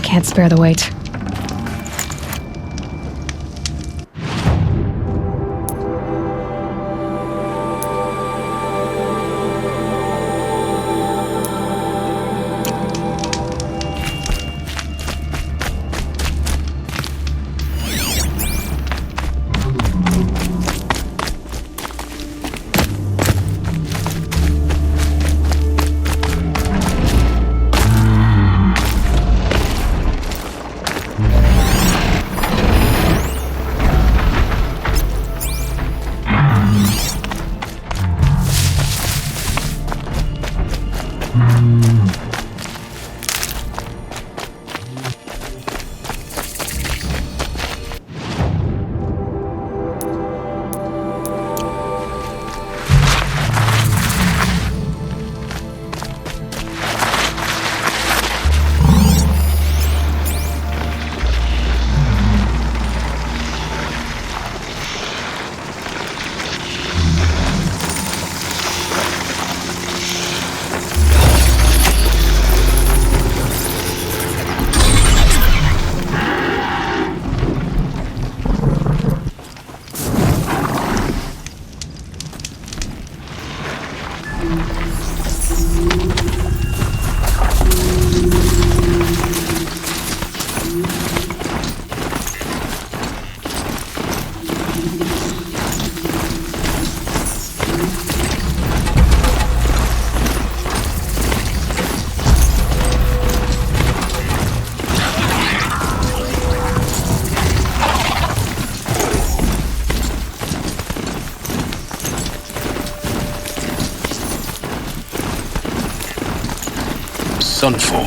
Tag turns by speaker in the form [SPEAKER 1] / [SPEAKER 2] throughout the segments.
[SPEAKER 1] can't spare the weight.
[SPEAKER 2] Sunfall.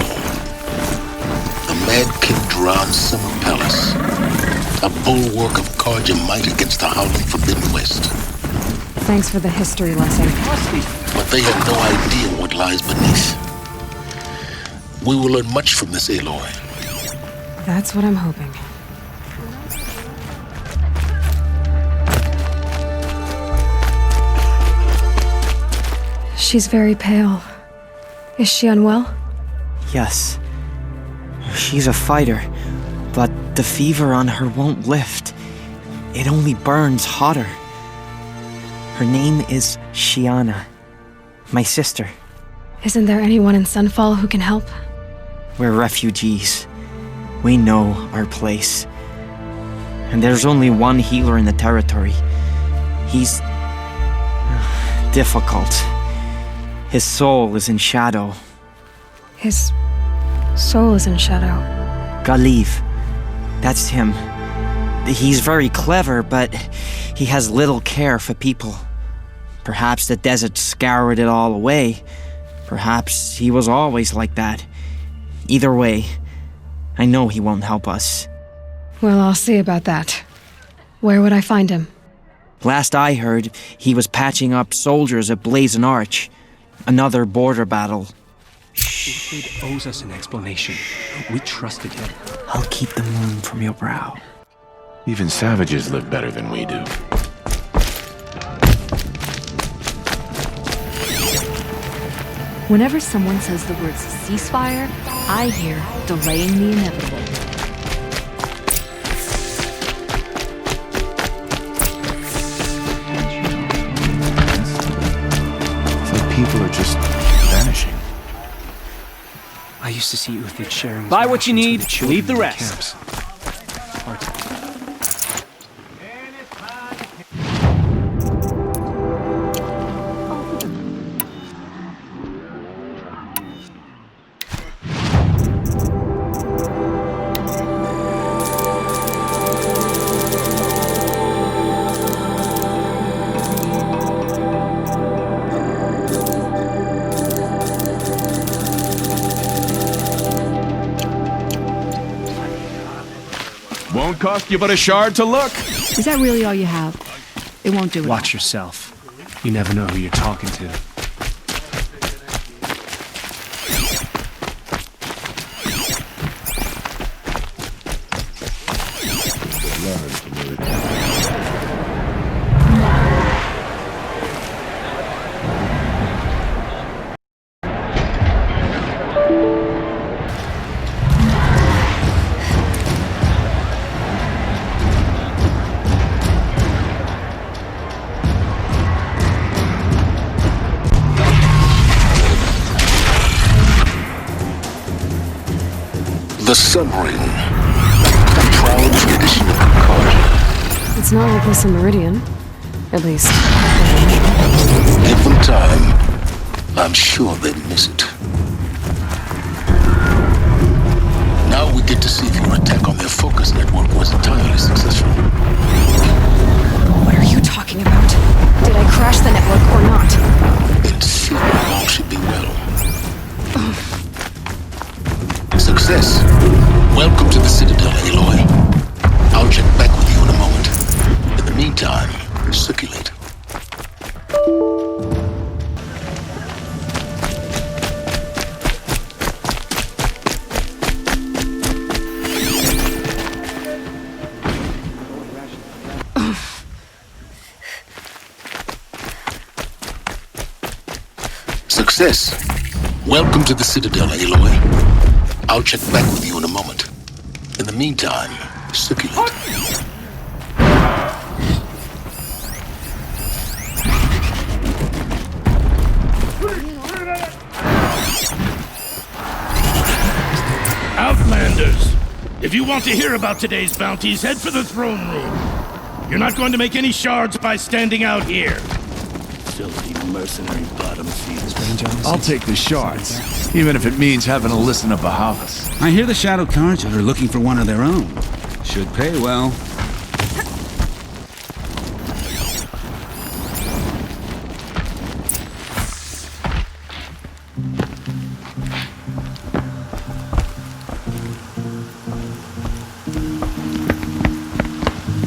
[SPEAKER 2] The Mad King drowns Summer Palace. A bulwark of Carja might against the howling Forbidden West.
[SPEAKER 1] Thanks for the history lesson.
[SPEAKER 2] But they have no idea what lies beneath. We will learn much from this Aloy.
[SPEAKER 1] That's what I'm hoping. She's very pale. Is she unwell?
[SPEAKER 3] Yes. She's a fighter, but the fever on her won't lift. It only burns hotter. Her name is Shiana, my sister.
[SPEAKER 1] Isn't there anyone in Sunfall who can help?
[SPEAKER 3] We're refugees. We know our place. And there's only one healer in the territory. He's difficult. His soul is in shadow.
[SPEAKER 1] His soul is in shadow.
[SPEAKER 3] Galiv. That's him. He's very clever, but he has little care for people. Perhaps the desert scoured it all away. Perhaps he was always like that. Either way, I know he won't help us.
[SPEAKER 1] Well, I'll see about that. Where would I find him?
[SPEAKER 3] Last I heard, he was patching up soldiers at Blazon Arch. Another border battle.
[SPEAKER 4] He owes us an explanation. We trusted him.
[SPEAKER 3] I'll keep the moon from your brow.
[SPEAKER 5] Even savages live better than we do.
[SPEAKER 6] Whenever someone says the words ceasefire, I hear delaying the inevitable.
[SPEAKER 5] It's like people are just vanishing.
[SPEAKER 4] I used to see Uthid sharing.
[SPEAKER 7] Buy what you need, leave the rest.
[SPEAKER 4] Hard to...
[SPEAKER 5] Won't cost you but a shard to look.
[SPEAKER 6] Is that really all you have? It won't do it.
[SPEAKER 4] Watch yourself. You never know who you're talking to.
[SPEAKER 2] The Sun Ring. A proud tradition of Concordia.
[SPEAKER 1] It's not like this in Meridian. At least.
[SPEAKER 2] Give them time. I'm sure they'd miss it. Now we get to see if your attack on their focus network was entirely successful.
[SPEAKER 1] What are you talking about? Did I crash the network or not?
[SPEAKER 2] In theory, all should be well. Success. Welcome to the Citadel, Aloy. I'll check back with you in a moment. In the meantime, circulate. Success. Welcome to the Citadel, Aloy. I'll check back with you in a moment. In the meantime, circulate.
[SPEAKER 8] Outlanders! If you want to hear about today's bounties, head for the throne room. You're not going to make any shards by standing out here. Filthy mercenary bottom feeders.
[SPEAKER 5] I'll take the shards, even if it means having to listen to Bahavas.
[SPEAKER 9] I hear the Shadow Cards are looking for one of their own. Should pay well.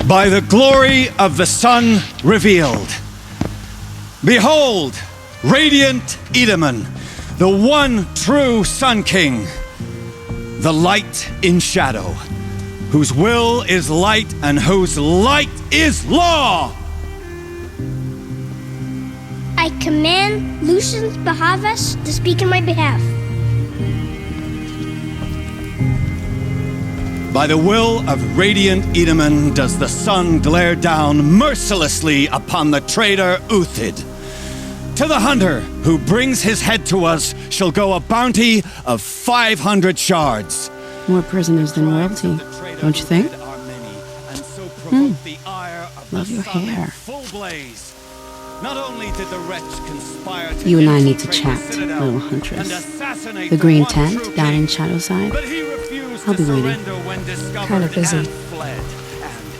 [SPEAKER 7] By the glory of the sun revealed. Behold, radiant Edaman, the one true Sun King, the light in shadow, whose will is light and whose light is law.
[SPEAKER 10] I command Lucius Bahavas to speak in my behalf.
[SPEAKER 7] By the will of radiant Edaman does the sun glare down mercilessly upon the traitor Uthid. To the hunter who brings his head to us shall go a bounty of 500 shards.
[SPEAKER 11] More prisoners than royalty, don't you think? Love your hair.
[SPEAKER 7] Not only did the wretch conspire to
[SPEAKER 11] You and I need to chat, little huntress. The green tent down in Shadowside. I'll be waiting.
[SPEAKER 1] Kind of busy.
[SPEAKER 7] And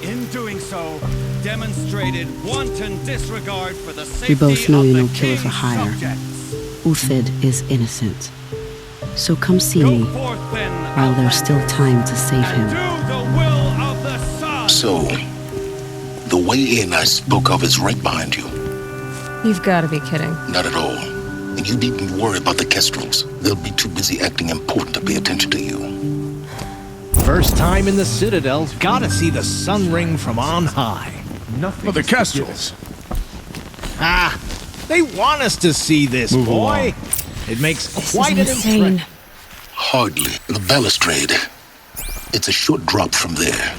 [SPEAKER 7] in doing so, demonstrated wanton disregard for the safety
[SPEAKER 11] We both know you're no
[SPEAKER 7] of the
[SPEAKER 11] killer for
[SPEAKER 7] king's
[SPEAKER 11] hire.
[SPEAKER 7] subjects.
[SPEAKER 11] Uthid is innocent. So come see me while there's still time to save him.
[SPEAKER 2] So, the way in I spoke of is right behind you.
[SPEAKER 1] You've got to be kidding.
[SPEAKER 2] Not at all. And you needn't worry about the Kestrels. They'll be too busy acting important to pay attention to you.
[SPEAKER 12] First time in the Citadel, gotta see the sun ring from on high.
[SPEAKER 5] Nothing. Oh, the Kestrels.
[SPEAKER 12] Ah, they want us to see this,
[SPEAKER 5] Move
[SPEAKER 12] boy.
[SPEAKER 5] along.
[SPEAKER 12] It makes
[SPEAKER 1] This
[SPEAKER 12] quite
[SPEAKER 1] is
[SPEAKER 12] an
[SPEAKER 1] insane.
[SPEAKER 12] impression.
[SPEAKER 2] Hardly. The balustrade. It's a short drop from there.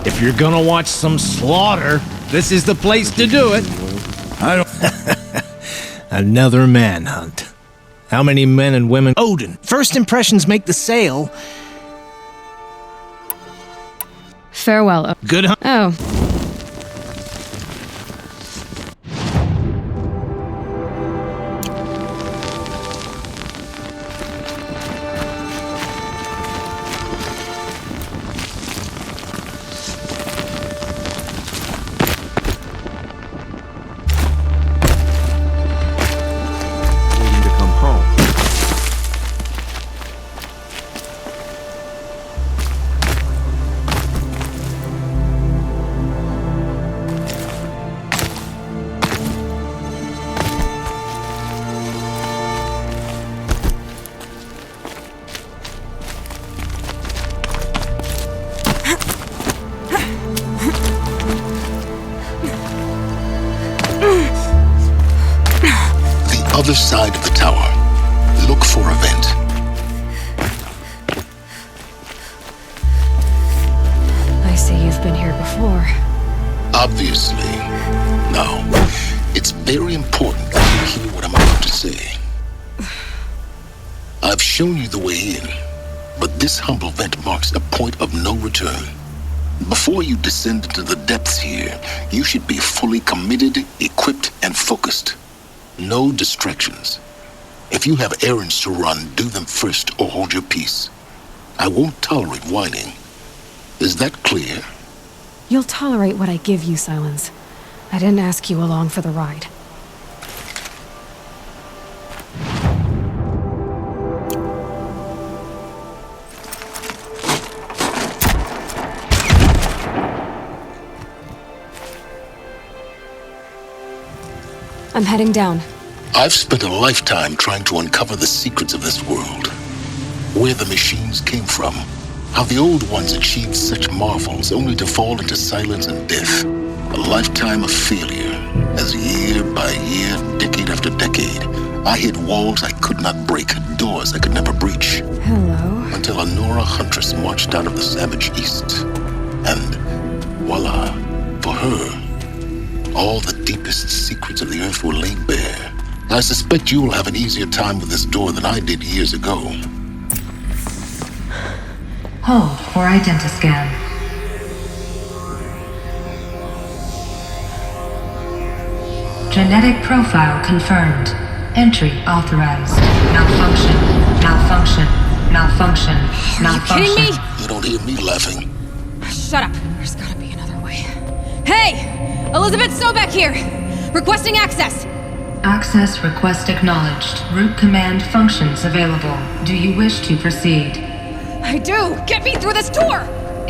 [SPEAKER 12] If you're gonna watch some slaughter, this is the place to do it.
[SPEAKER 5] I don't...
[SPEAKER 12] Another manhunt. How many men and women? Odin. First impressions make the sale.
[SPEAKER 1] Farewell.
[SPEAKER 12] Good hunt.
[SPEAKER 1] Oh.
[SPEAKER 2] Other side of the tower. look for a vent.
[SPEAKER 1] I see you've been here before.
[SPEAKER 2] Obviously. Now, it's very important that you hear what I'm about to say. I've shown you the way in, but this humble vent marks a point of no return. Before you descend into the depths here, you should be fully committed, equipped, and focused. No distractions. If you have errands to run, do them first or hold your peace. I won't tolerate whining. Is that clear?
[SPEAKER 1] You'll tolerate what I give you, Silence. I didn't ask you along for the ride. I'm heading down.
[SPEAKER 2] I've spent a lifetime trying to uncover the secrets of this world. Where the machines came from. How the old ones achieved such marvels only to fall into silence and death. A lifetime of failure. As year by year, decade after decade, I hit walls I could not break, doors I could never breach.
[SPEAKER 1] Hello.
[SPEAKER 2] Until a Nora huntress marched out of the savage east. And voila, for her, all the deepest secrets of the earth were laid bare. I suspect you will have an easier time with this door than I did years ago.
[SPEAKER 13] Hold for identiscan. Genetic profile confirmed. Entry authorized. Malfunction. Malfunction. Malfunction. Malfunction.
[SPEAKER 1] Are you kidding me?
[SPEAKER 2] You don't hear me laughing.
[SPEAKER 1] Shut up. There's gotta be another way. Hey! Elizabeth Sobek here! Requesting access!
[SPEAKER 13] Access request acknowledged. Root command functions available. Do you wish to proceed?
[SPEAKER 1] I do! Get me through this door!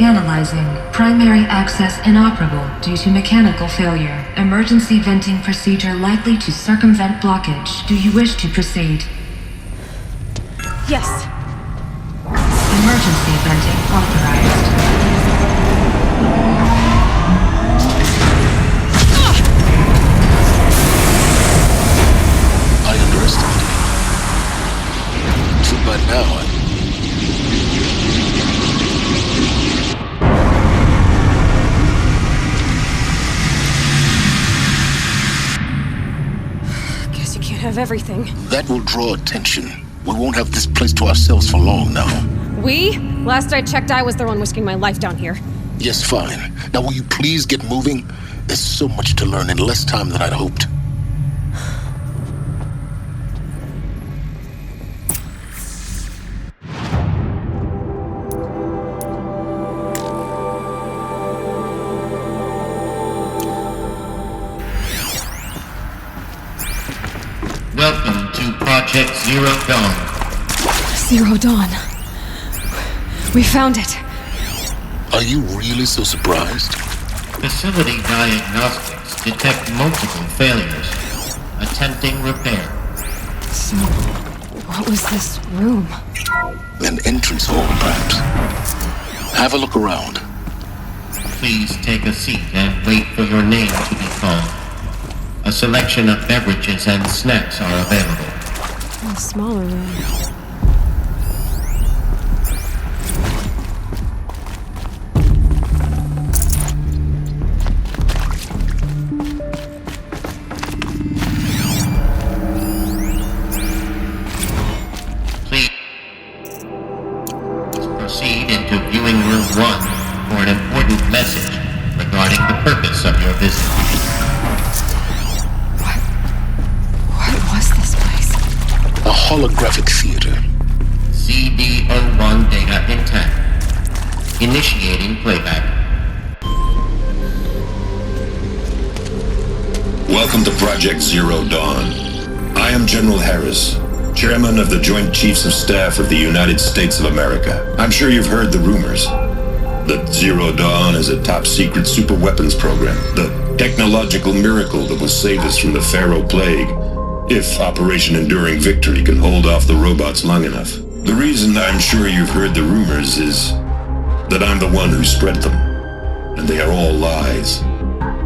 [SPEAKER 13] Analyzing. Primary access inoperable due to mechanical failure. Emergency venting procedure likely to circumvent blockage. Do you wish to proceed?
[SPEAKER 1] Yes.
[SPEAKER 13] Emergency venting authorized.
[SPEAKER 2] I underestimated you. Too bad now
[SPEAKER 1] Guess you can't have everything.
[SPEAKER 2] That will draw attention. We won't have this place to ourselves for long now.
[SPEAKER 1] We? Last I checked, I was the one risking my life down here.
[SPEAKER 2] Yes, fine. Now will you please get moving? There's so much to learn in less time than I'd hoped.
[SPEAKER 14] Welcome to Project Zero Dawn.
[SPEAKER 1] Zero Dawn. We found it.
[SPEAKER 2] Are you really so surprised?
[SPEAKER 14] Facility diagnostics detect multiple failures. Attempting repair.
[SPEAKER 1] So, what was this room?
[SPEAKER 2] An entrance hall, perhaps. Have a look around.
[SPEAKER 14] Please take a seat and wait for your name to be called. A selection of beverages and snacks are available.
[SPEAKER 1] A smaller room.
[SPEAKER 14] Please proceed into viewing room 1 for an important message regarding the purpose of your visit.
[SPEAKER 1] What was this place?
[SPEAKER 2] A holographic theater.
[SPEAKER 14] CD01 data intact. Initiating playback.
[SPEAKER 15] Welcome to Project Zero Dawn. I am General Harris, Chairman of the Joint Chiefs of Staff of the United States of America. I'm sure you've heard the rumors that Zero Dawn is a top-secret superweapons program, the technological miracle that will save us from the Pharaoh Plague, if Operation Enduring Victory can hold off the robots long enough. The reason I'm sure you've heard the rumors is that I'm the one who spread them, and they are all lies.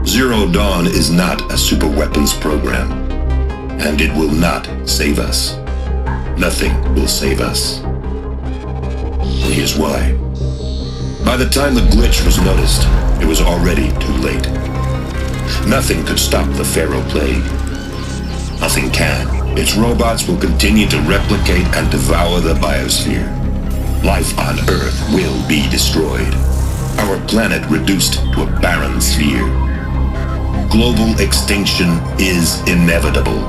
[SPEAKER 15] Zero Dawn is not a superweapons program, and it will not save us. nothing will save us. And here's why. By the time the glitch was noticed, it was already too late. Nothing could stop the Pharaoh Plague. Nothing can. Its robots will continue to replicate and devour the biosphere. Life on Earth will be destroyed. Our planet reduced to a barren sphere. Global extinction is inevitable.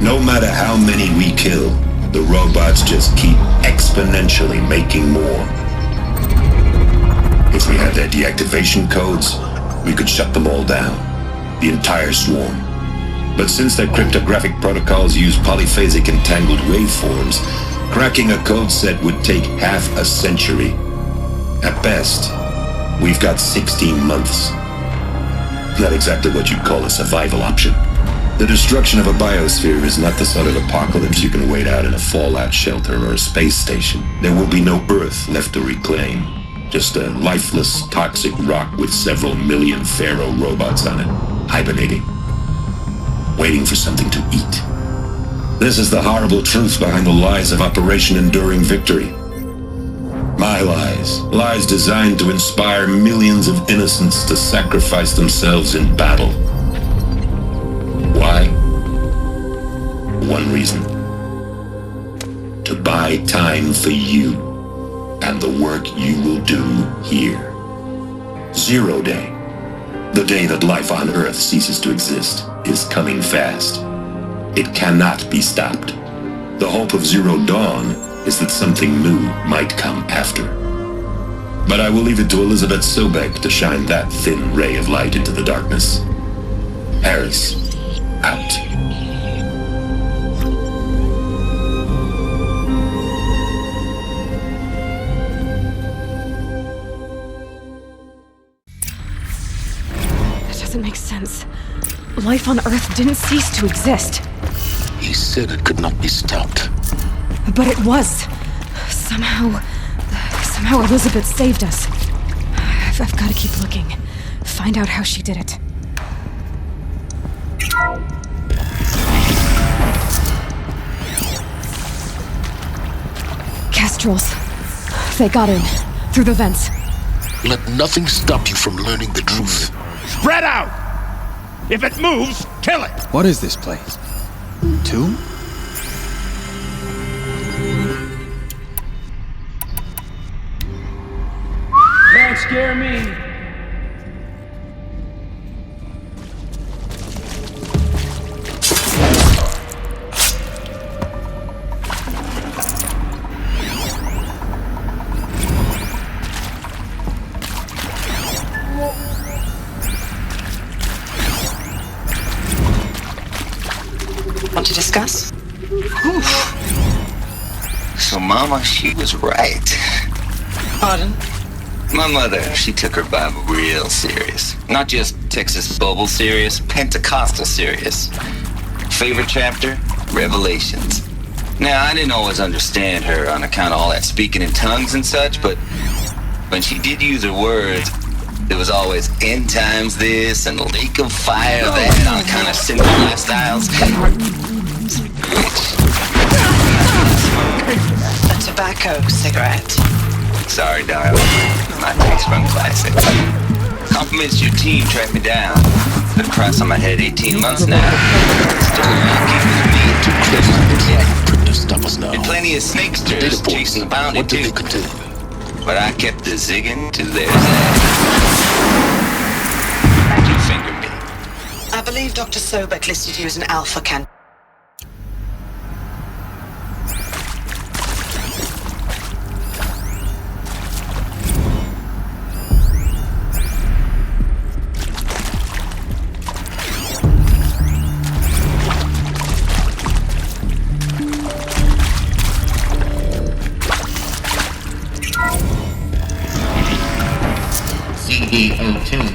[SPEAKER 15] No matter how many we kill, the robots just keep exponentially making more. If we had their deactivation codes, we could shut them all down, the entire swarm. But since their cryptographic protocols use polyphasic entangled waveforms, cracking a code set would take half a century. At best, we've got 16 months. Not exactly what you'd call a survival option. The destruction of a biosphere is not the sort of apocalypse you can wait out in a fallout shelter or a space station. There will be no Earth left to reclaim. Just a lifeless, toxic rock with several million Pharaoh robots on it, hibernating, waiting for something to eat. This is the horrible truth behind the lies of Operation Enduring Victory. My lies. Lies designed to inspire millions of innocents to sacrifice themselves in battle. Why? One reason. To buy time for you and the work you will do here. 0 Day, the day that life on Earth ceases to exist, is coming fast. It cannot be stopped. The hope of Zero Dawn is that something new might come after. But I will leave it to Elizabeth Sobek to shine that thin ray of light into the darkness. Harris, out.
[SPEAKER 1] That doesn't make sense. Life on Earth didn't cease to exist.
[SPEAKER 2] He said it could not be stopped.
[SPEAKER 1] But it was. Somehow Elizabeth saved us. I've got to keep looking. Find out how she did it. Kestrels. They got in. Through the vents.
[SPEAKER 2] Let nothing stop you from learning the truth.
[SPEAKER 8] Spread out! If it moves, kill it!
[SPEAKER 9] What is this place? Tomb?
[SPEAKER 4] Can't scare me.
[SPEAKER 16] Want to discuss? So, Mama, she was right. Pardon?
[SPEAKER 17] My mother, she took her Bible real serious. Not just Texas Bubble serious, Pentecostal serious. Favorite chapter? Revelations. Now, I didn't always understand her on account of all that speaking in tongues and such, but when she did use her words, there was always end times this and lake of fire that on kind of sinful lifestyles.
[SPEAKER 16] A tobacco cigarette.
[SPEAKER 17] Sorry, darling. My taste run classic. Compliments your team tracked me down. Been a price on my head 18 months now. Still lucky with me to
[SPEAKER 2] Stop us now.
[SPEAKER 17] and plenty of snakesters chasing the bounty
[SPEAKER 2] What did
[SPEAKER 17] too.
[SPEAKER 2] they contain?
[SPEAKER 17] But I kept the zigging to their zag. You fingered me.
[SPEAKER 16] I believe Dr. Sobek listed you as an alpha candidate.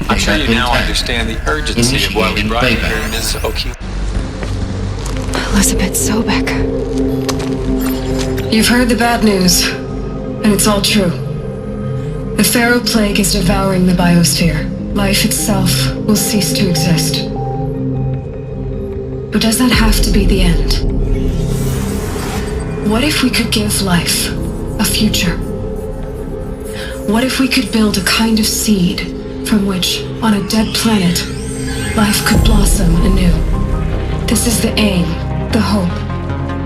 [SPEAKER 18] I'm sure you now understand the urgency of why we brought you here, Ms. O'Keefe.
[SPEAKER 1] Elizabeth Sobek.
[SPEAKER 19] You've heard the bad news, and it's all true. The Pharaoh Plague is devouring the biosphere. Life itself will cease to exist. But does that have to be the end? What if we could give life a future? What if we could build a kind of seed from which, on a dead planet, life could blossom anew? This is the aim, the hope,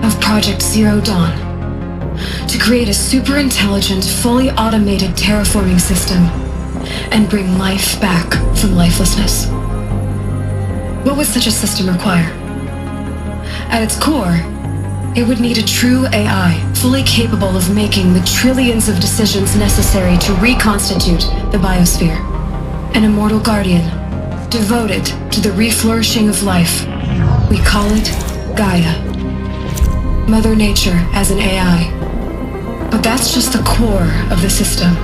[SPEAKER 19] of Project Zero Dawn. To create a super-intelligent, fully automated terraforming system and bring life back from lifelessness. What would such a system require? At its core, it would need a true AI, fully capable of making the trillions of decisions necessary to reconstitute the biosphere. An immortal guardian, devoted to the reflourishing of life. We call it Gaia. Mother Nature as an AI. But that's just the core of the system.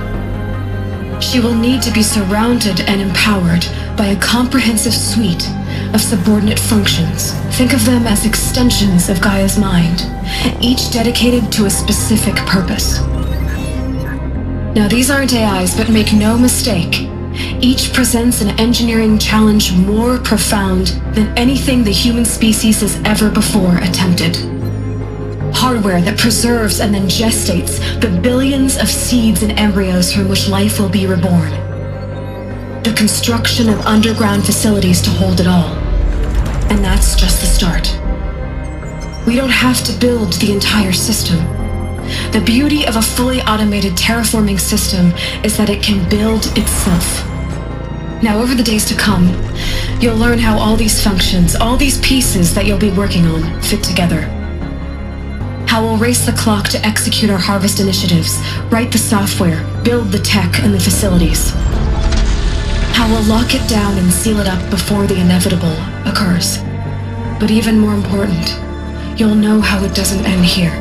[SPEAKER 19] She will need to be surrounded and empowered by a comprehensive suite of subordinate functions. Think of them as extensions of Gaia's mind, each dedicated to a specific purpose. Now, these aren't AIs, but make no mistake, each presents an engineering challenge more profound than anything the human species has ever before attempted. Hardware that preserves and then gestates the billions of seeds and embryos from which life will be reborn. The construction of underground facilities to hold it all. And that's just the start. We don't have to build the entire system. The beauty of a fully automated terraforming system is that it can build itself. Now, over the days to come, you'll learn how all these functions, all these pieces that you'll be working on, fit together. How we'll race the clock to execute our harvest initiatives, write the software, build the tech and the facilities. How we'll lock it down and seal it up before the inevitable occurs. But even more important, you'll know how it doesn't end here.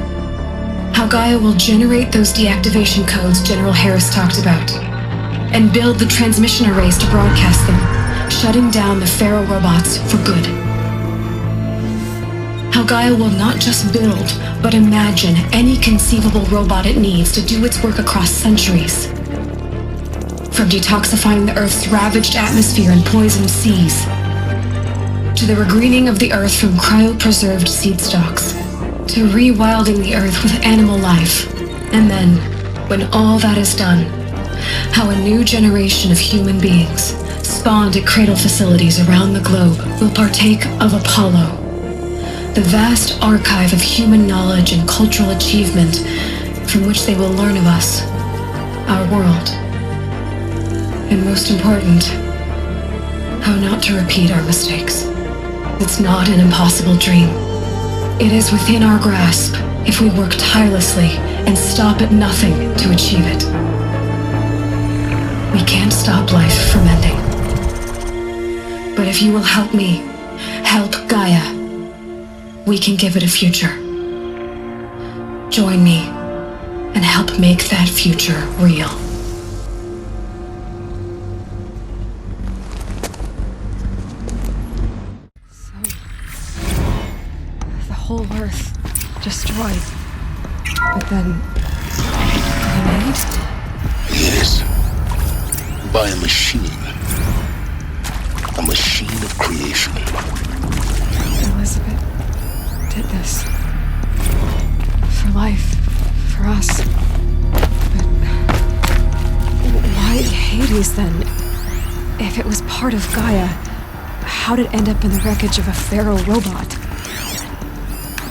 [SPEAKER 19] How Gaia will generate those deactivation codes General Harris talked about, and build the transmission arrays to broadcast them, shutting down the Pharaoh robots for good. How Gaia will not just build, but imagine any conceivable robot it needs to do its work across centuries. From detoxifying the Earth's ravaged atmosphere and poisoned seas, to the regreening of the Earth from cryopreserved seed stalks, to rewilding the Earth with animal life. And then, when all that is done, how a new generation of human beings, spawned at cradle facilities around the globe, will partake of Apollo, the vast archive of human knowledge and cultural achievement from which they will learn of us, our world. And most important, how not to repeat our mistakes. It's not an impossible dream. It is within our grasp if we work tirelessly and stop at nothing to achieve it. We can't stop life from ending. But if you will help me, help Gaia, we can give it a future. Join me and help make that future real.
[SPEAKER 1] Whole Earth destroyed, but then remade?
[SPEAKER 2] Yes, by a machine of creation.
[SPEAKER 1] Elizabeth did this for life, for us. But why Hades then? If it was part of Gaia, how did it end up in the wreckage of a Pharaoh robot?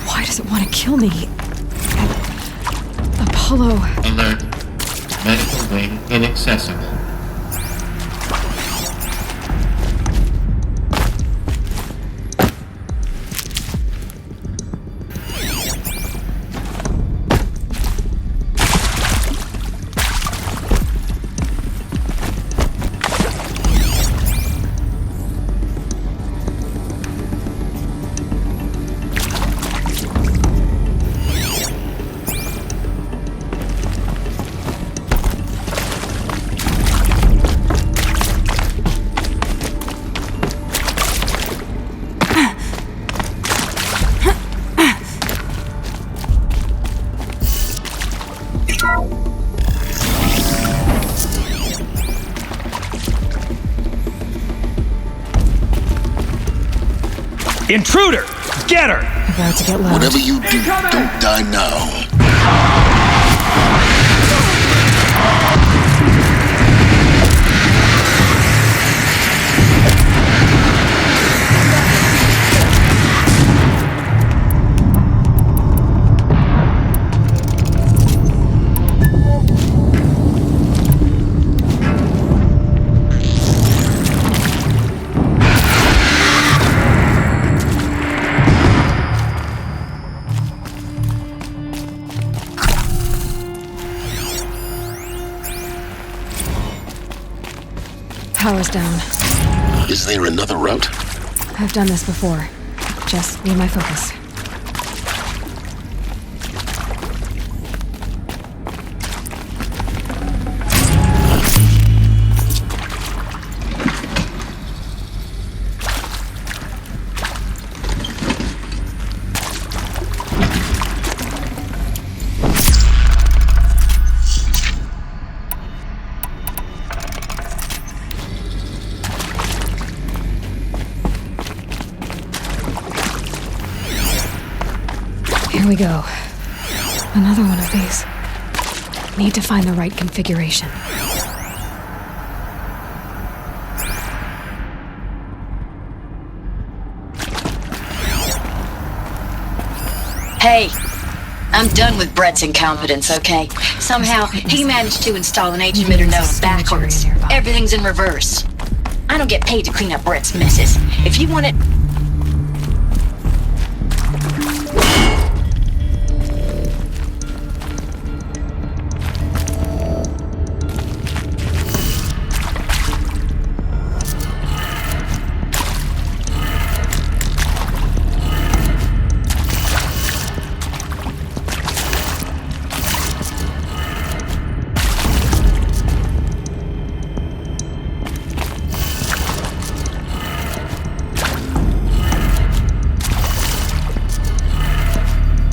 [SPEAKER 1] Why does it want to kill me? Apollo...
[SPEAKER 14] Alert. Medical wing inaccessible.
[SPEAKER 12] Intruder!
[SPEAKER 4] Get her!
[SPEAKER 1] About to get loud.
[SPEAKER 2] Whatever you do, don't die now.
[SPEAKER 1] Power's down.
[SPEAKER 2] Is there another route?
[SPEAKER 1] I've done this before. Just need my focus. Here we go. Another one of these. Need to find the right configuration.
[SPEAKER 20] Hey, I'm done with Brett's incompetence, okay? Somehow, he managed to install an H-emitter node backwards. Everything's in reverse. I don't get paid to clean up Brett's messes. If you want it...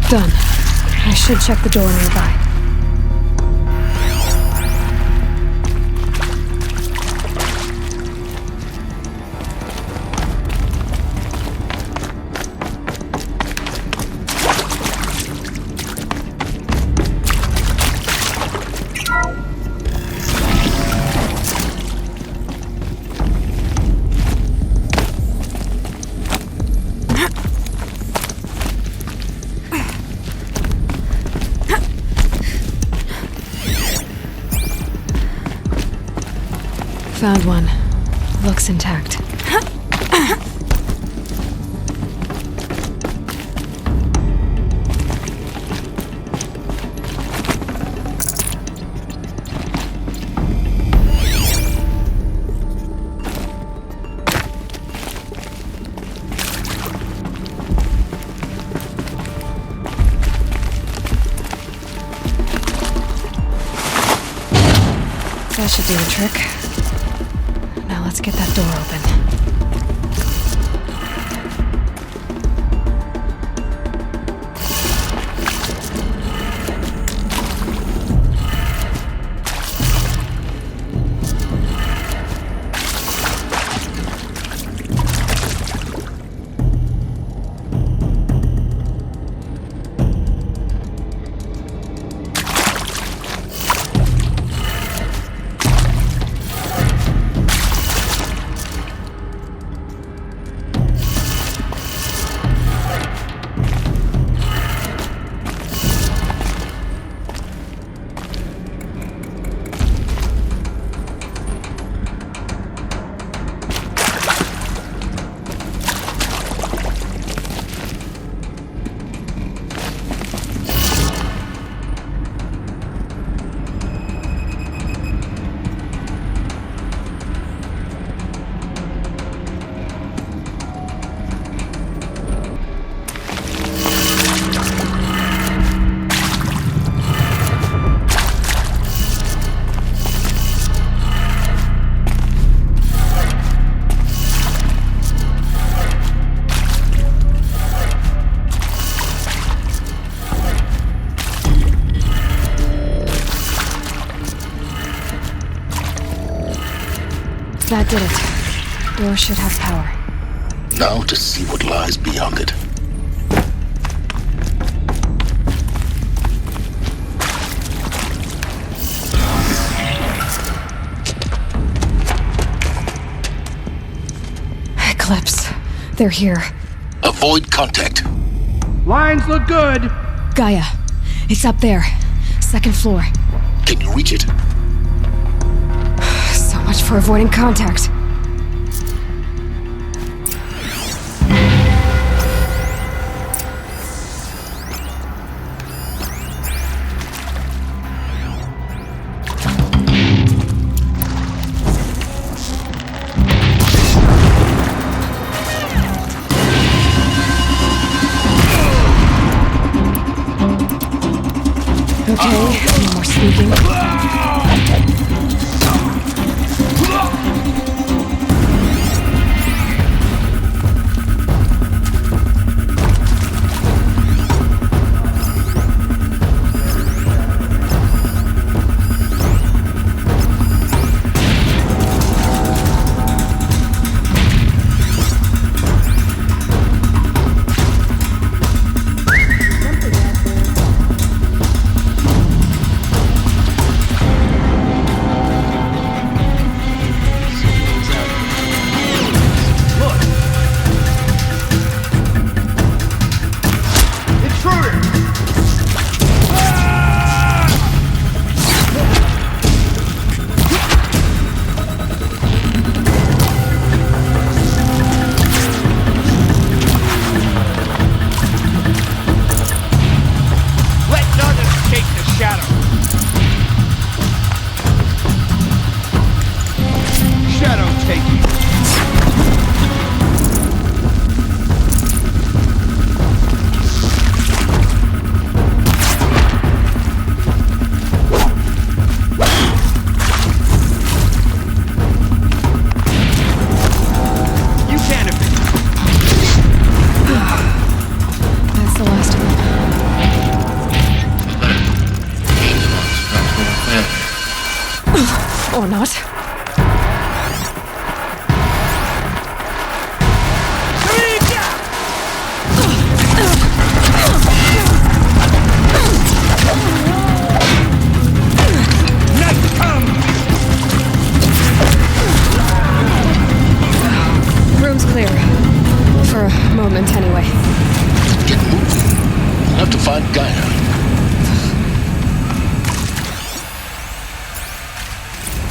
[SPEAKER 1] Done. I should check the door nearby. Found one. Looks intact. That should do the trick. Now let's get that door open. That did it. Door should have power.
[SPEAKER 2] Now to see what lies beyond it.
[SPEAKER 1] Eclipse. They're here.
[SPEAKER 2] Avoid contact.
[SPEAKER 4] Lines look good.
[SPEAKER 1] Gaia. It's up there. 2nd floor.
[SPEAKER 2] Can you reach it?
[SPEAKER 1] So much for avoiding contact. Okay, no more sneaking. Or not. Room's clear. For a moment, anyway.
[SPEAKER 2] Get moving. We'll have to find Gaia.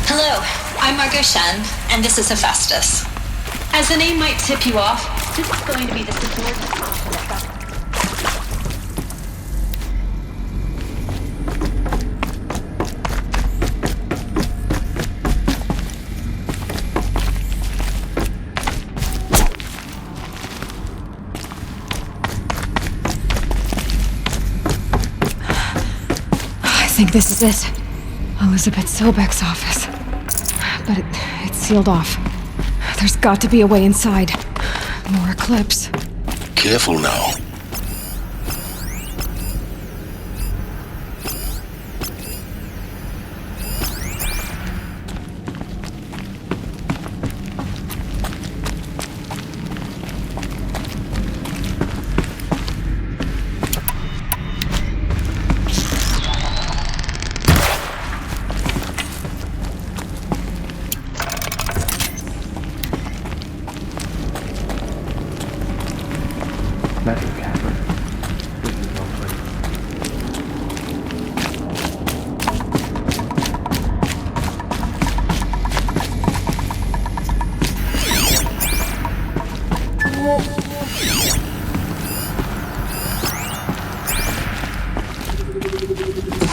[SPEAKER 20] Hello, I'm Margot Shan, and this is Hephaestus. As the name might tip you off, this is going to be the subordinate function of government.
[SPEAKER 1] I think this is it. Elizabeth Sobek's office. But it's sealed off. There's got to be a way inside. More Eclipse.
[SPEAKER 2] Careful now.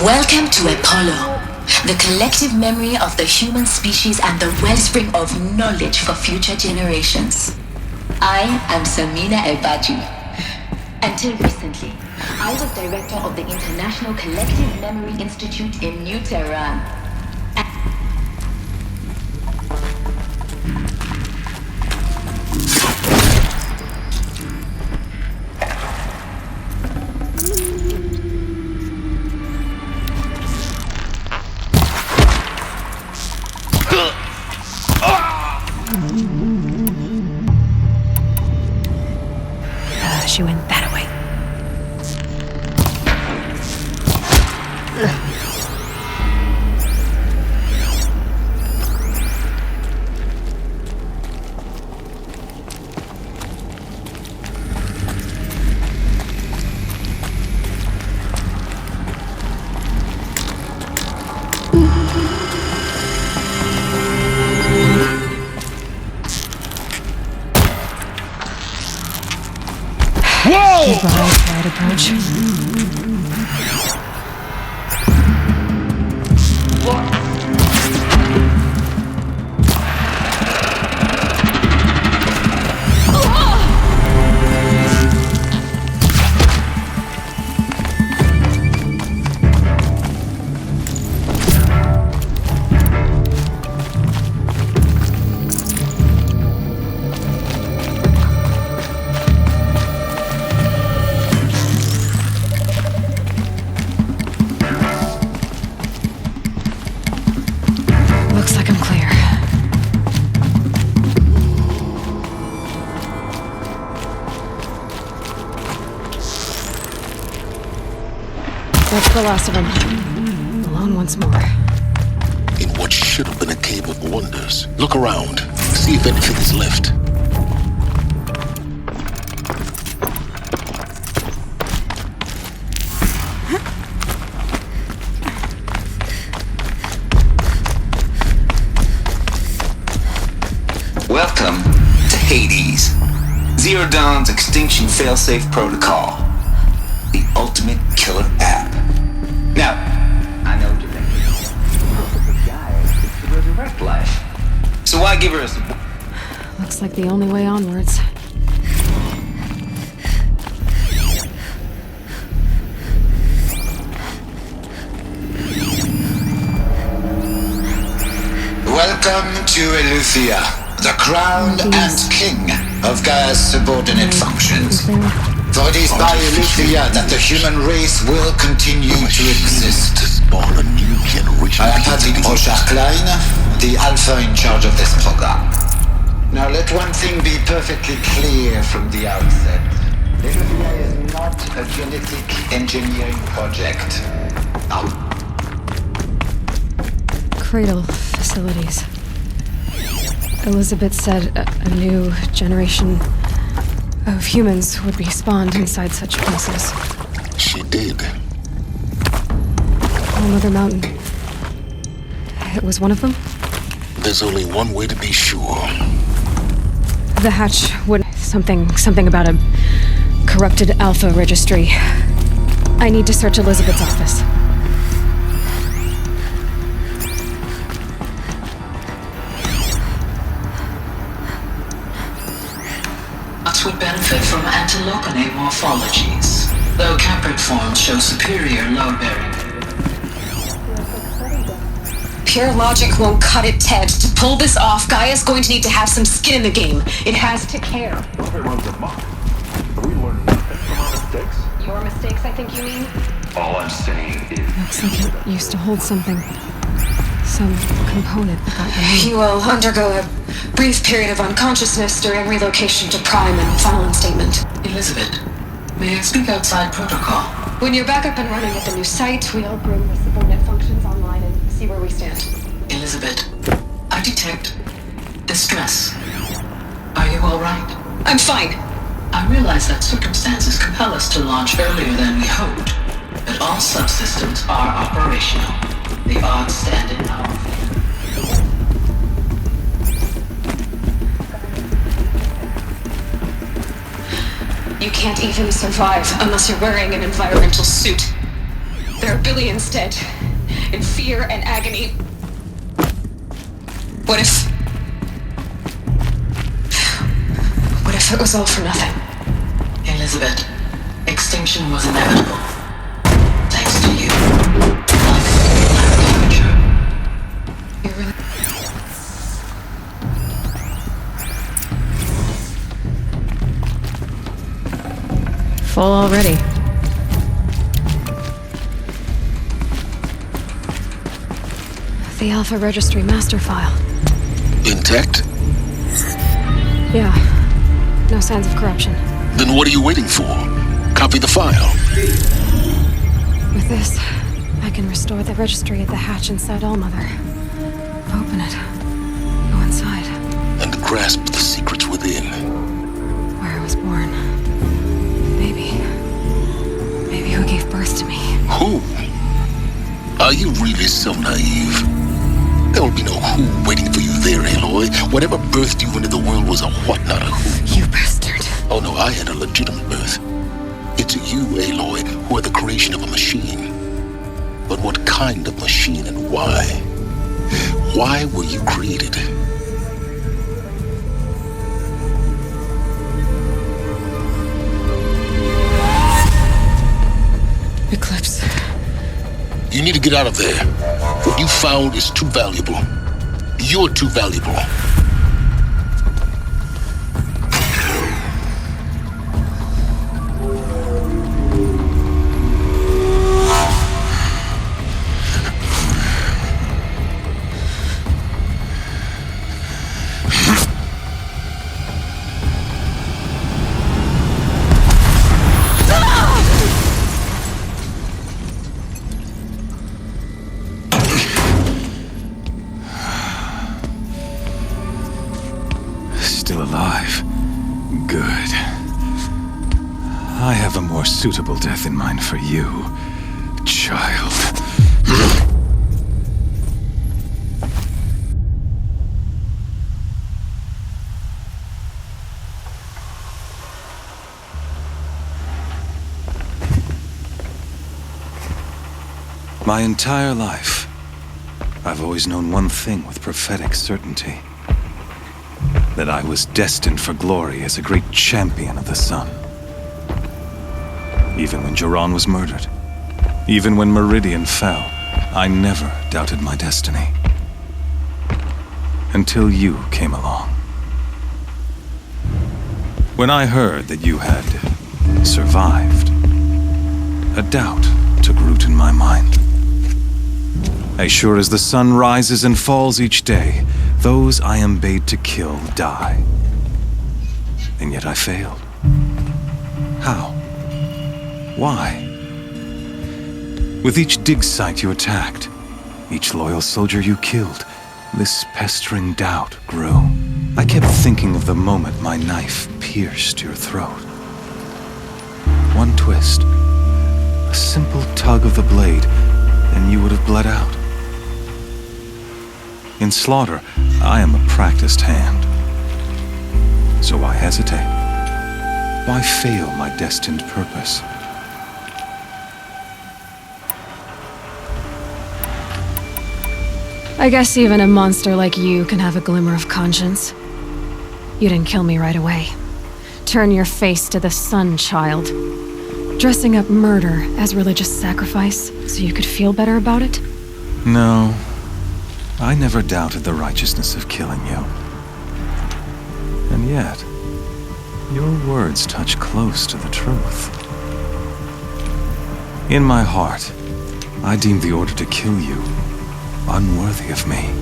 [SPEAKER 20] Welcome to Apollo, the collective memory of the human species and the wellspring of knowledge for future generations. I am Samina El-Baji. Until recently, I was director of the International Collective Memory Institute in New Tehran.
[SPEAKER 1] She went that way.
[SPEAKER 8] Whoa!
[SPEAKER 1] Right approach. Looks like I'm clear. That's the last of them. Alone once more.
[SPEAKER 2] In what should have been a cave of wonders. Look around. See if anything is left.
[SPEAKER 17] Welcome to Hades. Zero Dawn's Extinction Failsafe Protocol. The ultimate killer app. Now, I know you're thinking, the guy is to resurrect life. So why give her a support?
[SPEAKER 1] Looks like the only way onwards.
[SPEAKER 21] Welcome to Eleuthia, the crown and king of Gaia's subordinate functions. For it is by Eleuthia that the human race will continue to exist. I am Patrick Rochard-Klein, the alpha in charge of this program. Now let one thing be perfectly clear from the outset. Eleuthia is not a genetic engineering project.
[SPEAKER 1] Cradle facilities. Elizabeth said a new generation of humans would be spawned inside such places.
[SPEAKER 2] She did.
[SPEAKER 1] All Mother Mountain. It was one of them?
[SPEAKER 2] There's only one way to be sure.
[SPEAKER 1] The hatch would... Something about a corrupted Alpha registry. I need to search Elizabeth's office.
[SPEAKER 22] Would benefit from antilocanate morphologies, though caprid forms show superior load-bearing.
[SPEAKER 1] Pure logic won't cut it, Ted. To pull this off, Gaia's going to need to have some skin in the game. It has to care.
[SPEAKER 15] Everyone's a mock. Have we learned nothing from our mistakes?
[SPEAKER 1] Your mistakes, I think you mean?
[SPEAKER 15] All I'm saying is...
[SPEAKER 1] Looks like it used to hold something. Some component that got removed.
[SPEAKER 19] You will undergo a brief period of unconsciousness during relocation to Prime and final instatement.
[SPEAKER 22] Elizabeth, may I speak outside protocol?
[SPEAKER 1] When you're back up and running at the new site, we'll bring the subordinate functions online and see where we stand.
[SPEAKER 22] Elizabeth, I detect distress. Are you all right?
[SPEAKER 1] I'm fine.
[SPEAKER 22] I realize that circumstances compel us to launch earlier than we hoped, but all subsystems are operational. The odds stand in our favor.
[SPEAKER 1] You can't even survive unless you're wearing an environmental suit. There are billions dead, in fear and agony. What if it was all for nothing?
[SPEAKER 22] Elizabeth, extinction was inevitable. Thanks to you.
[SPEAKER 1] You're really... Full already. The Alpha Registry master file.
[SPEAKER 2] Intact?
[SPEAKER 1] Yeah. No signs of corruption.
[SPEAKER 2] Then what are you waiting for? Copy the file.
[SPEAKER 1] With this, I can restore the registry at the hatch inside Allmother. Open it. Go inside.
[SPEAKER 2] And grasp the secrets within.
[SPEAKER 1] Where I was born. Maybe who gave birth to me.
[SPEAKER 2] Who? Are you really so naive? There will be no who waiting for you there, Aloy. Whatever birthed you into the world was a what, not a who.
[SPEAKER 1] You bastard.
[SPEAKER 2] Oh no, I had a legitimate birth. It's you, Aloy, who are the creation of a machine. But what kind of machine and why? Why were you created?
[SPEAKER 1] Eclipse.
[SPEAKER 2] You need to get out of there. What you found is too valuable. You're too valuable.
[SPEAKER 5] Still alive. Good. I have a more suitable death in mind for you, child. My entire life, I've always known one thing with prophetic certainty. That I was destined for glory as a great champion of the sun. Even when Jiran was murdered, even when Meridian fell, I never doubted my destiny. Until you came along. When I heard that you had survived, a doubt took root in my mind. As sure as the sun rises and falls each day, those I am bade to kill die. And yet I failed. How? Why? With each dig site you attacked, each loyal soldier you killed, this pestering doubt grew. I kept thinking of the moment my knife pierced your throat. One twist, a simple tug of the blade, and you would have bled out. In slaughter, I am a practiced hand. So why hesitate? Why fail my destined purpose?
[SPEAKER 1] I guess even a monster like you can have a glimmer of conscience. You didn't kill me right away. Turn your face to the sun, child. Dressing up murder as religious sacrifice so you could feel better about it?
[SPEAKER 5] No. I never doubted the righteousness of killing you. And yet, your words touch close to the truth. In my heart, I deemed the order to kill you unworthy of me.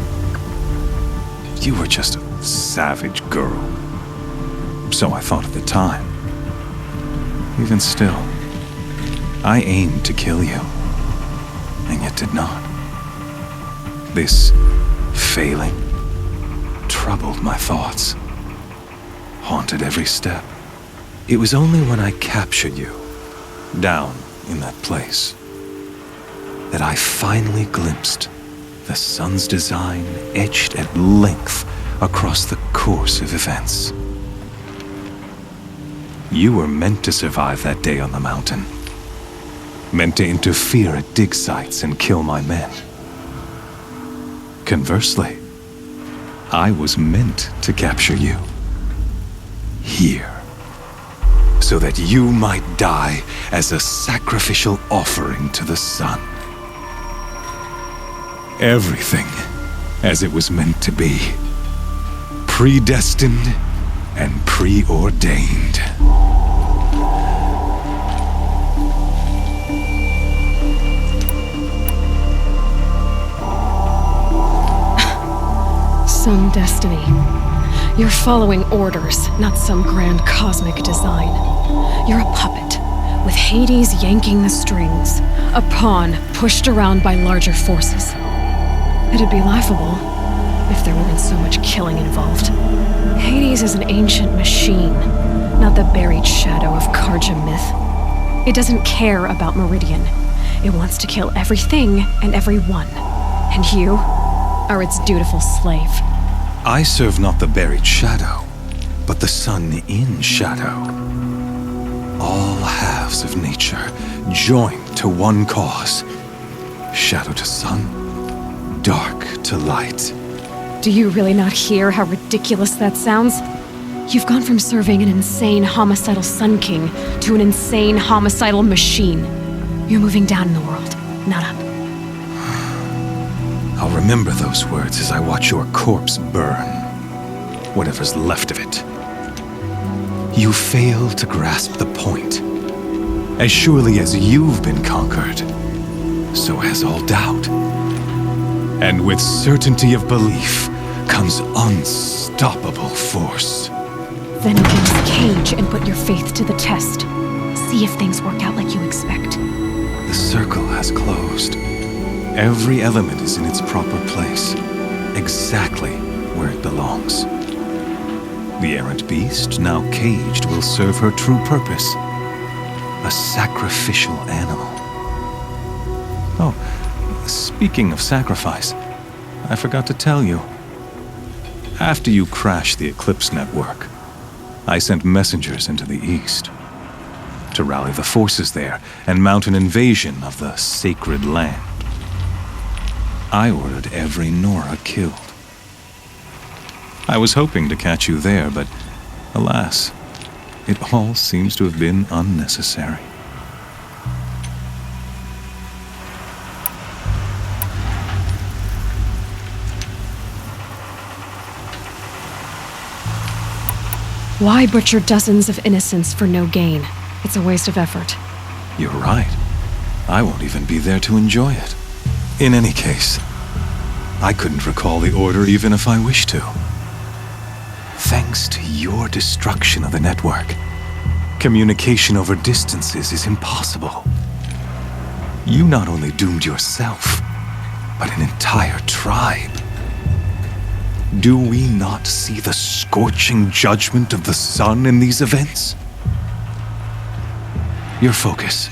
[SPEAKER 5] You were just a savage girl. So I thought at the time. Even still, I aimed to kill you, and yet did not. This failing troubled my thoughts, haunted every step. It was only when I captured you, down in that place, that I finally glimpsed the sun's design etched at length across the course of events. You were meant to survive that day on the mountain, meant to interfere at dig sites and kill my men. Conversely, I was meant to capture you here, so that you might die as a sacrificial offering to the sun. Everything as it was meant to be, predestined and preordained.
[SPEAKER 1] Some destiny. You're following orders, not some grand cosmic design. You're a puppet, with Hades yanking the strings, a pawn pushed around by larger forces. It'd be laughable if there weren't so much killing involved. Hades is an ancient machine, not the buried shadow of Karja myth. It doesn't care about Meridian. It wants to kill everything and everyone. And you are its dutiful slave.
[SPEAKER 5] I serve not the buried shadow, but the sun in shadow. all halves of nature joined to one cause. Shadow to sun, dark to light.
[SPEAKER 1] Do you really not hear how ridiculous that sounds? You've gone from serving an insane homicidal Sun King to an insane homicidal machine. You're moving down in the world, not up.
[SPEAKER 5] I'll remember those words as I watch your corpse burn. Whatever's left of it. You fail to grasp the point. As surely as you've been conquered, so has all doubt. And with certainty of belief comes unstoppable force.
[SPEAKER 1] Then open this cage and put your faith to the test. See if things work out like you expect.
[SPEAKER 5] The circle has closed. Every element is in its proper place, exactly where it belongs. The errant beast, now caged, will serve her true purpose. A sacrificial animal. Oh, speaking of sacrifice, I forgot to tell you. After you crashed the Eclipse network, I sent messengers into the east to rally the forces there and mount an invasion of the sacred land. I ordered every Nora killed. I was hoping to catch you there, but alas, it all seems to have been unnecessary.
[SPEAKER 1] Why butcher dozens of innocents for no gain? It's a waste of effort.
[SPEAKER 5] You're right. I won't even be there to enjoy it. In any case, I couldn't recall the order even if I wished to. Thanks to your destruction of the network, communication over distances is impossible. You not only doomed yourself, but an entire tribe. Do we not see the scorching judgment of the sun in these events? Your focus,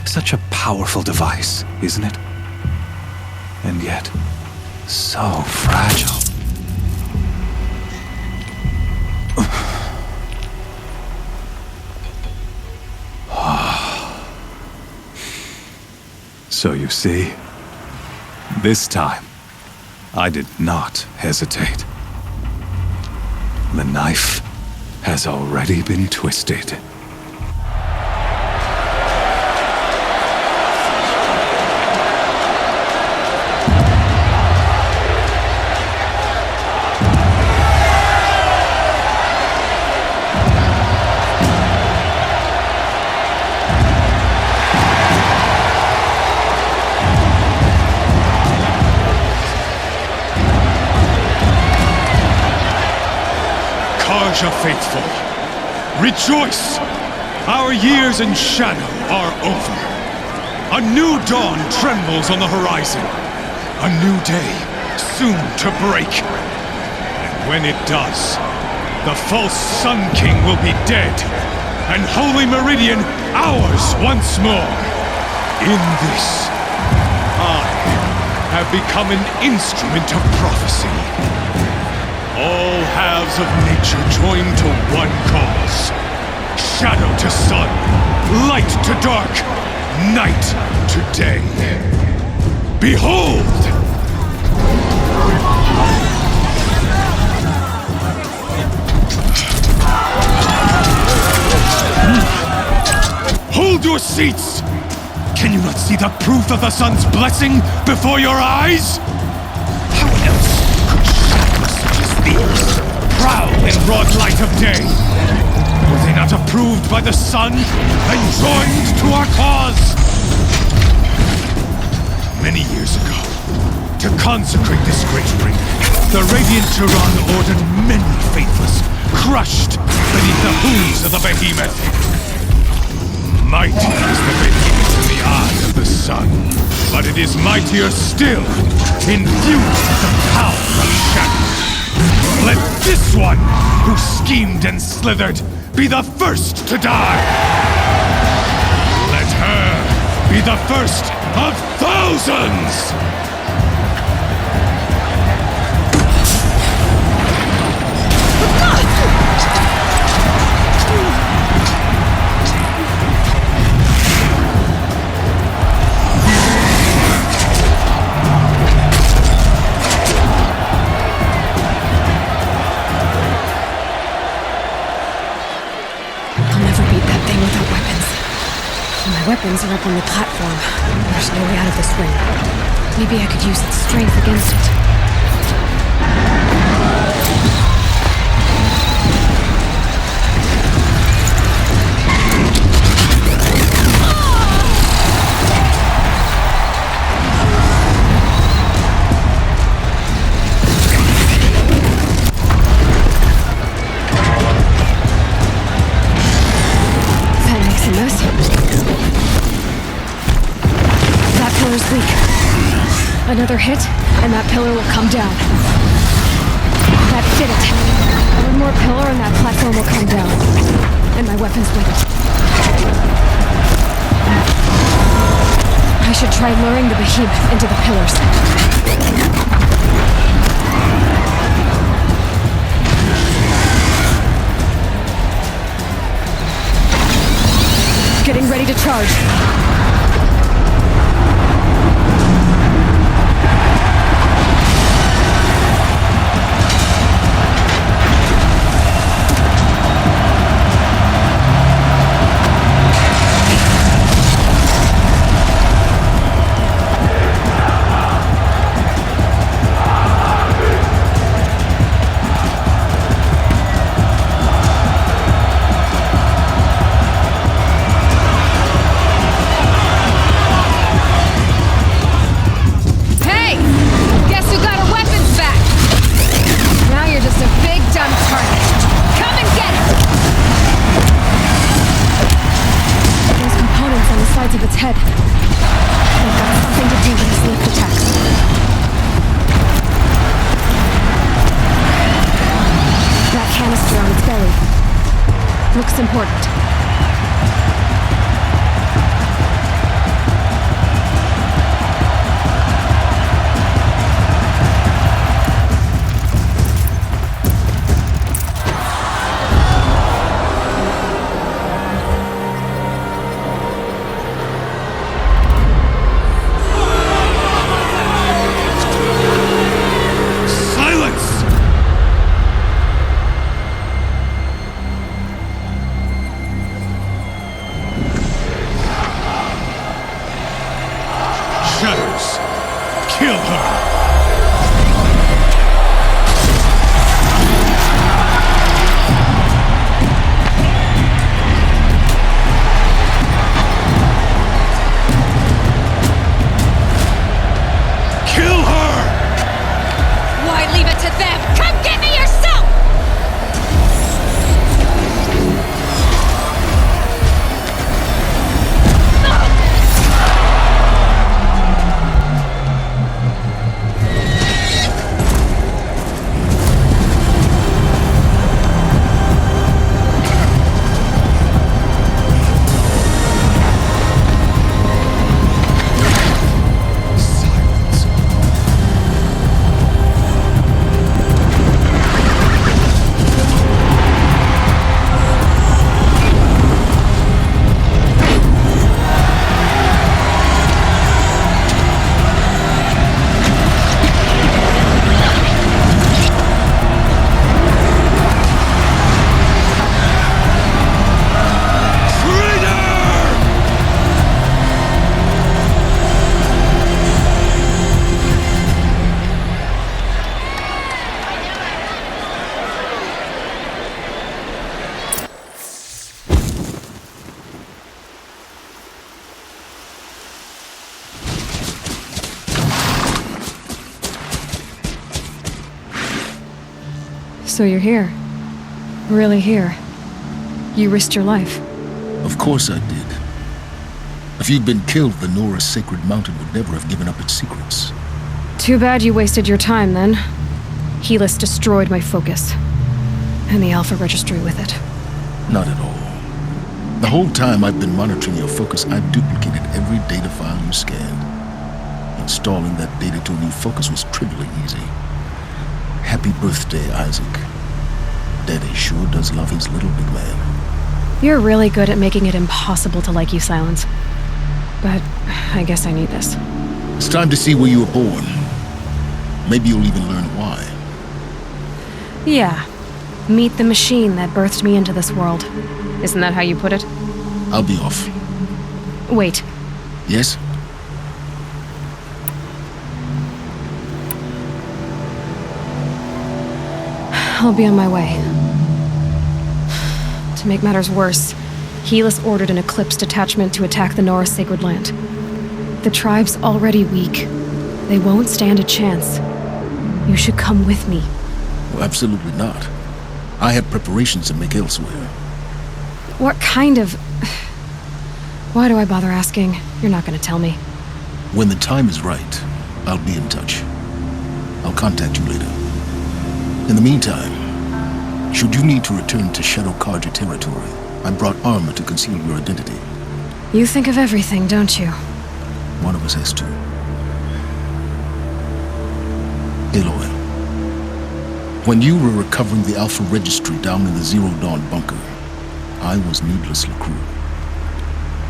[SPEAKER 5] such a powerful device, isn't it? And yet, so fragile. So you see, this time, I did not hesitate. The knife has already been twisted.
[SPEAKER 3] Faithful, rejoice! Our years in shadow are over. A new dawn trembles on the horizon. A new day soon to break. And when it does, the false Sun King will be dead, and Holy Meridian ours once more. In this, I have become an instrument of prophecy. All halves of nature joined to one cause. Shadow to sun, light to dark, night to day. Behold! Hold your seats! Can you not see the proof of the sun's blessing before your eyes? How else could shadows such as these prowl in broad light of day? Were they not approved by the sun and joined to our cause? Many years ago, to consecrate this great ring, the Radiant Turan ordered many faithless crushed beneath the hooves of the behemoth. Mighty is the behemoth in the eye of the sun, but it is mightier still, infused with the power of shadow. Let this one, who schemed and slithered, be the first to die! Let her be the first of thousands!
[SPEAKER 1] My weapons are up on the platform. There's no way out of this ring. Maybe I could use its strength against it. Another hit, and that pillar will come down. That did it. One more pillar and that platform will come down. And my weapons with it. I should try luring the behemoth into the pillars. Getting ready to charge. Important. So you're here. Really here. You risked your life.
[SPEAKER 2] Of course I did. If you'd been killed, the Nora's sacred mountain would never have given up its secrets.
[SPEAKER 1] Too bad you wasted your time, then. Helis destroyed my focus. And the Alpha Registry with it.
[SPEAKER 2] Not at all. The whole time I've been monitoring your focus, I've duplicated every data file you scanned. Installing that data to a new focus was trivially easy. Happy birthday, Isaac. Daddy sure does love his little big man.
[SPEAKER 1] You're really good at making it impossible to like you, Silence. But I guess I need this.
[SPEAKER 2] It's time to see where you were born. Maybe you'll even learn why.
[SPEAKER 1] Yeah. Meet the machine that birthed me into this world. Isn't that how you put it?
[SPEAKER 2] I'll be off.
[SPEAKER 1] Wait.
[SPEAKER 2] Yes?
[SPEAKER 1] I'll be on my way. To make matters worse, Helis ordered an Eclipse detachment to attack the Nora Sacred Land. The tribe's already weak. They won't stand a chance. You should come with me.
[SPEAKER 2] Well, absolutely not. I have preparations to make elsewhere.
[SPEAKER 1] What kind of... Why do I bother asking? You're not gonna tell me.
[SPEAKER 2] When the time is right, I'll be in touch. I'll contact you later. In the meantime, should you need to return to Shadow Karja territory, I brought armor to conceal your identity.
[SPEAKER 1] You think of everything, don't you?
[SPEAKER 2] One of us has to. Aloy, when you were recovering the Alpha Registry down in the Zero Dawn bunker, I was needlessly cruel.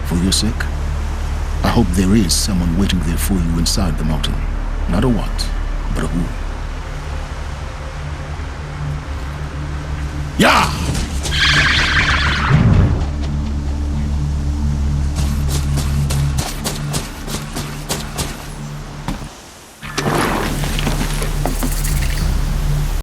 [SPEAKER 2] For your sake, I hope there is someone waiting there for you inside the mountain. Not a what, but a who. Yeah!